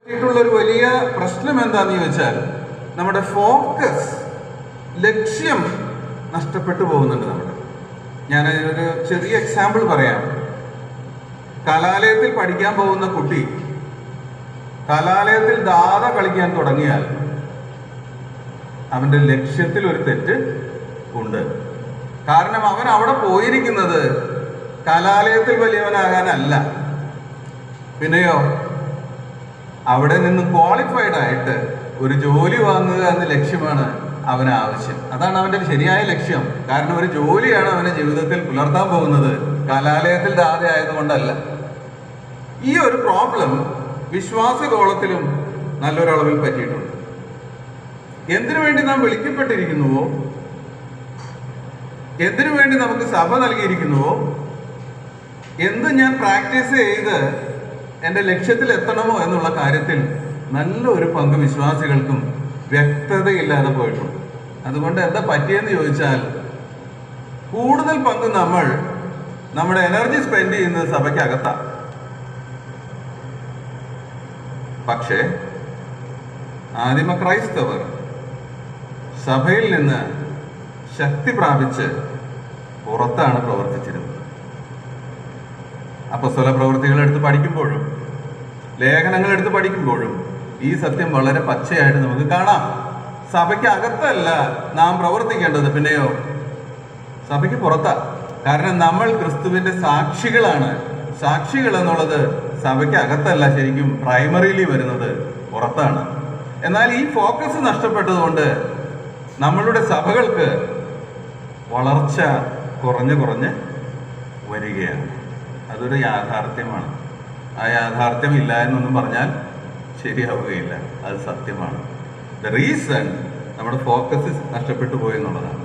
ുള്ളൊരു വലിയ പ്രശ്നം എന്താന്ന് ചോദിച്ചാൽ നമ്മുടെ ഫോക്കസ്, ലക്ഷ്യം നഷ്ടപ്പെട്ടു പോകുന്നുണ്ട് നമ്മുടെ. ഞാനൊരു ചെറിയ എക്സാമ്പിൾ പറയാം. കലാലയത്തിൽ പഠിക്കാൻ പോകുന്ന കുട്ടി കലാലയത്തിൽ ദാദ കളിക്കാൻ തുടങ്ങിയാൽ അവന്റെ ലക്ഷ്യത്തിൽ ഒരു തെറ്റ് ഉണ്ട്. കാരണം അവൻ അവിടെ പോയിരിക്കുന്നത് കലാലയത്തിൽ വലിയവനാകാനല്ല, പിന്നെയോ അവിടെ നിന്ന് ക്വാളിഫൈഡ് ആയിട്ട് ഒരു ജോലി വാങ്ങുക എന്ന ലക്ഷ്യമാണ് അവന് ആവശ്യം. അതാണ് അവന്റെ ശരിയായ ലക്ഷ്യം. കാരണം ഒരു ജോലിയാണ് അവന്റെ ജീവിതത്തിൽ പുലർത്താൻ പോകുന്നത്, കലാലയത്തിൽ ദാത ആയതുകൊണ്ടല്ല. ഈ ഒരു പ്രോബ്ലം വിശ്വാസഗോളത്തിലും നല്ലൊരളവിൽ പറ്റിയിട്ടുണ്ട്. എന്തിനു വേണ്ടി നാം വിളിക്കപ്പെട്ടിരിക്കുന്നുവോ, എന്തിനു വേണ്ടി നമുക്ക് സഭ നൽകിയിരിക്കുന്നുവോ, എന്ത് ഞാൻ പ്രാക്ടീസ് ചെയ്ത് എൻ്റെ ലക്ഷ്യത്തിൽ എത്തണമോ എന്നുള്ള കാര്യത്തിൽ നല്ലൊരു പങ്ക് വിശ്വാസികൾക്കും വ്യക്തതയില്ലാതെ പോയിട്ടുണ്ട്. അതുകൊണ്ട് എന്താ പറ്റിയെന്ന് ചോദിച്ചാൽ, കൂടുതൽ പങ്ക് നമ്മൾ നമ്മുടെ എനർജി സ്പെൻഡ് ചെയ്യുന്നത് സഭയ്ക്കകത്താണ്. പക്ഷേ ആദിമ ക്രൈസ്തവർ സഭയിൽ നിന്ന് ശക്തി പ്രാപിച്ച് പുറത്താണ് പ്രവർത്തിച്ചിരുന്നത്. അപ്പോസ്തല പ്രവൃത്തികൾ എടുത്ത് പഠിക്കുമ്പോഴും ലേഖനങ്ങൾ എടുത്ത് പഠിക്കുമ്പോഴും ഈ സത്യം വളരെ പച്ചയായിട്ട് നമുക്ക് കാണാം. സഭയ്ക്ക് അകത്തല്ല നാം പ്രവർത്തിക്കേണ്ടത്, പിന്നെയോ സഭയ്ക്ക് പുറത്താ. കാരണം നമ്മൾ ക്രിസ്തുവിന്റെ സാക്ഷികളാണ്. സാക്ഷികൾ എന്നുള്ളത് സഭയ്ക്ക് അകത്തല്ല, ശരിക്കും പ്രൈമറിയിലി വരുന്നത് പുറത്താണ്. എന്നാൽ ഈ ഫോക്കസ് നഷ്ടപ്പെട്ടതുകൊണ്ട് നമ്മളുടെ സഭകൾക്ക് വളർച്ച കുറഞ്ഞ് വരികയാണ്. അതൊരു യാഥാർത്ഥ്യമാണ്. ആ യാഥാർത്ഥ്യം ഇല്ല എന്നൊന്നും പറഞ്ഞാൽ ശരിയാവുകയില്ല, അത് സത്യമാണ്. ദ റീസൺ നമ്മുടെ ഫോക്കസ് നഷ്ടപ്പെട്ടു പോയി എന്നുള്ളതാണ്.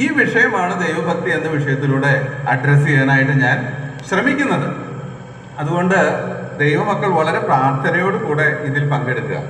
ഈ വിഷയമാണ് ദൈവഭക്തി എന്ന വിഷയത്തിലൂടെ അഡ്രസ്സ് ചെയ്യാനായിട്ട് ഞാൻ ശ്രമിക്കുന്നത്. അതുകൊണ്ട് ദൈവമക്കൾ വളരെ പ്രാർത്ഥനയോട് കൂടെ ഇതിൽ പങ്കെടുക്കുക.